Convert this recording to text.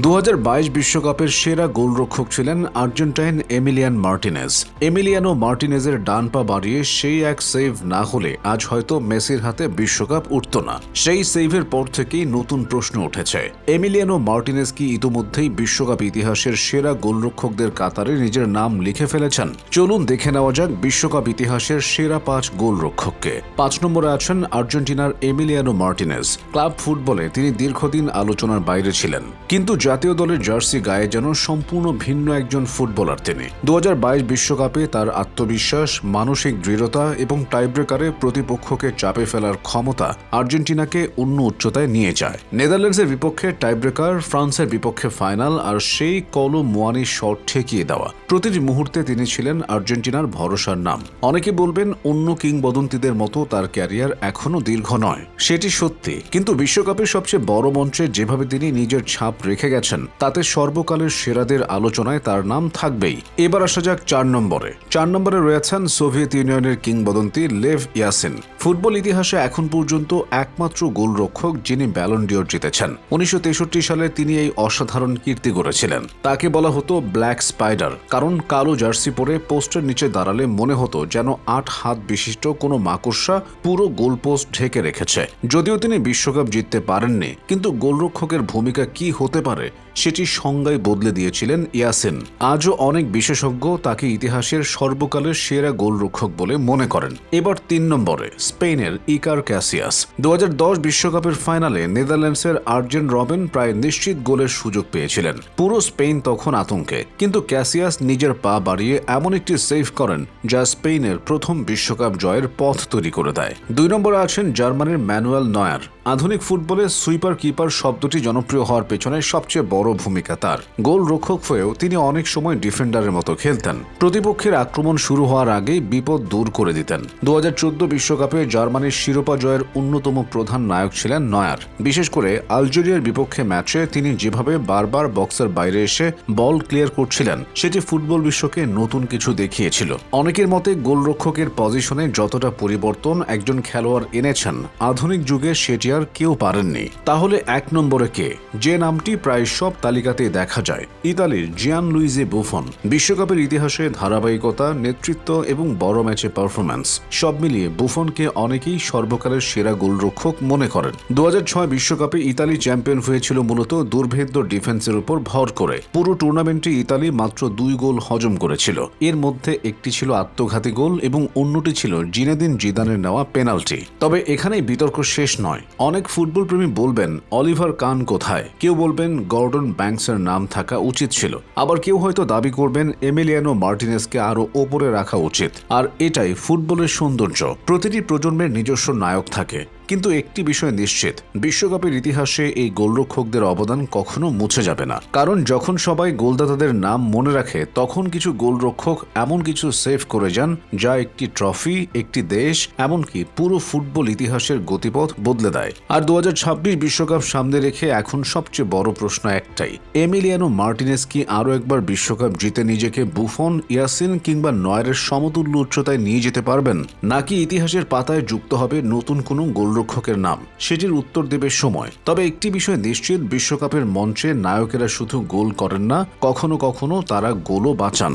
2022 বিশ্বকাপের সেরা গোলরক্ষক ছিলেন আর্জেন্টাইন এমিলিয়ান মার্টিনেজ। এমিলিয়ানো মার্টিনেজের ডান পা বাড়িয়ে সেই এক সেভ না হলে আজ হয়তো মেসির হাতে বিশ্বকাপ উঠত না। সেই সেভের পর থেকেই নতুন প্রশ্ন উঠেছে, এমিলিয়ানো মার্টিনেজ কি ইতোমধ্যেই বিশ্বকাপ ইতিহাসের সেরা গোলরক্ষকদের কাতারে নিজের নাম লিখে ফেলেছেন? চলুন দেখে নেওয়া যাক বিশ্বকাপ ইতিহাসের সেরা 5 গোলরক্ষককে। 5 নম্বরে আছেন আর্জেন্টিনার এমিলিয়ানো মার্টিনেজ। ক্লাব ফুটবলে তিনি দীর্ঘদিন আলোচনার বাইরে ছিলেন, কিন্তু জাতীয় দলের জার্সি গায়ে যেন সম্পূর্ণ ভিন্ন একজন ফুটবলার তিনি। 2022 বিশ্বকাপে তার আত্মবিশ্বাস, মানসিক দৃঢ়তা এবং টাইব্রেকারে প্রতিপক্ষকে চাপে ফেলার ক্ষমতা আর্জেন্টিনাকে অন্য উচ্চতায় নিয়ে যায়। নেদারল্যান্ডসের বিপক্ষে টাইব্রেকার, ফ্রান্সের বিপক্ষে ফাইনাল আর সেই কলো মুয়ানি শট ঠেকিয়ে দেওয়া, প্রতিটি মুহূর্তে তিনি ছিলেন আর্জেন্টিনার ভরসার নাম। অনেকে বলবেন অন্য কিংবদন্তিদের মতো তার ক্যারিয়ার এখনো দীর্ঘ নয়, সেটি সত্যি, কিন্তু বিশ্বকাপের সবচেয়ে বড় মঞ্চে যেভাবে তিনি নিজের ছাপ রেখে গেছেন তাতে সর্বকালের সেরাদের আলোচনায় তার নাম থাকবেই। এবার আসা যাক 4 নম্বরে। 4 নম্বরে রয়েছেন সোভিয়েত ইউনিয়নের কিংবদন্তি লেভ ইয়াসিন। ফুটবল ইতিহাসে এখন পর্যন্ত একমাত্র গোলরক্ষক যিনি ব্যালন ডিওর জিতেছেন। 1963 সালে তিনি এই অসাধারণ কীর্তি গড়েছিলেন। তাকে বলা হতো ব্ল্যাক স্পাইডার, কারণ কালো জার্সি পরে পোস্টের নিচে দাঁড়ালে মনে হতো যেন 8 হাত বিশিষ্ট কোনো মাকড়সা পুরো গোলপোস্ট ঢেকে রেখেছে। যদিও তিনি বিশ্বকাপ জিততে পারেননি, কিন্তু গোলরক্ষকের ভূমিকা কি হতে পারে সেটি সংজ্ঞায় বদলে দিয়েছিলেন ইয়াসিন। আজও অনেক বিশেষজ্ঞ তাকে ইতিহাসের সর্বকালের সেরা গোলরক্ষক বলে মনে করেন। এবার 3 নম্বরে স্পেনের ইকার ক্যাসিয়াস। 2010 বিশ্বকাপের ফাইনালে নেদারল্যান্ডসের আর্জেন রবেন প্রায় নিশ্চিত গোলের সুযোগ পেয়েছিলেন। পুরো স্পেন তখন আতঙ্কে, কিন্তু ক্যাসিয়াস নিজের পা বাড়িয়ে এমন একটি সেভ করেন যা স্পেনের প্রথম বিশ্বকাপ জয়ের পথ তৈরি করে দেয়। 2 নম্বরে আছেন জার্মানির ম্যানুয়েল নয়ার। আধুনিক ফুটবলে সুইপার কিপার শব্দটি জনপ্রিয় হওয়ার পেছনে সবচেয়ে বড় ভূমিকা তার। গোলরক্ষক হয়েও তিনি অনেক সময় ডিফেন্ডারের মতো খেলতেন। প্রতিপক্ষের আক্রমণ শুরু হওয়ার আগেই বিপদ দূর করে দিতেন। 2014 বিশ্বকাপে জার্মানির শিরোপা জয়ের অন্যতম প্রধান নায়ক ছিলেন নয়ার। বিশেষ করে আলজেরিয়ার বিপক্ষে ম্যাচে তিনি যেভাবে বারবার বক্সের বাইরে এসে বল ক্লিয়ার করছিলেন সেটি ফুটবল বিশ্বকে নতুন কিছু দেখিয়েছিল। অনেকের মতে গোলরক্ষকের পজিশনে যতটা পরিবর্তন একজন খেলোয়াড় এনেছেন আধুনিক যুগে সেটি আর কেউ পারেননি। তাহলে 1 নম্বরে কে, যে নামটি প্রায় সব তালিকাতেই দেখা যায়? ইতালির জিয়ানলুইজি বুফন। বিশ্বকাপের ইতিহাসে ধারাবাহিকতা, নেতৃত্ব এবং বড় ম্যাচে পারফরম্যান্স সব মিলিয়ে বুফনকে অনেকেই সর্বকালের সেরা গোলরক্ষক মনে করেন। 2006 বিশ্বকাপে ইতালি চ্যাম্পিয়ন হয়েছিল মূলত দুর্ভেদ্য ডিফেন্সের উপর ভর করে। পুরো টুর্নামেন্টে ইতালি মাত্র 2 গোল হজম করেছিল। এর মধ্যে একটি ছিল আত্মঘাতী গোল এবং অন্যটি ছিল জিনেদিন জিদানের নেওয়া পেনাল্টি। তবে এখানেই বিতর্ক শেষ নয়। অনেক ফুটবল প্রেমী বলবেন অলিভার কান কোথায়, কেউ বলবেন গর্ডন ব্যাংকসের নাম থাকা উচিত ছিল, আবার কেউ হয়তো দাবি করবেন এমিলিয়ানো মার্টিনেজকে আরো ওপরে রাখা উচিত। আর এটাই ফুটবলের সৌন্দর্য, প্রতিটি প্রজন্মের নিজস্ব নায়ক থাকে। কিন্তু একটি বিষয় নিশ্চিত, বিশ্বকাপের ইতিহাসে এই গোলরক্ষকদের অবদান কখনো মুছে যাবে না। কারণ যখন সবাই গোলদাতাদের নাম মনে রাখে তখন কিছু গোলরক্ষক এমন কিছু সেভ করে যান যা একটি ট্রফি, একটি দেশ, এমনকি পুরো ফুটবল ইতিহাসের গতিপথ বদলে দেয়। আর 2026 বিশ্বকাপ সামনে রেখে এখন সবচেয়ে বড় প্রশ্ন একটাই, এমিলিয়ানো মার্টিনেজ কি আরও একবার বিশ্বকাপ জিতে নিজেকে বুফন, ইয়াসিন কিংবা নয়ারের সমতুল্য উচ্চতায় নিয়ে যেতে পারবেন, নাকি ইতিহাসের পাতায় যুক্ত হবে নতুন কোনো গোলরক্ষকের নাম? সেটির উত্তর দেবে সময়। তবে একটি বিষয় নিশ্চিত, বিশ্বকাপের মঞ্চে নায়কেরা শুধু গোল করেন না, কখনো কখনো তারা গোলও বাঁচান।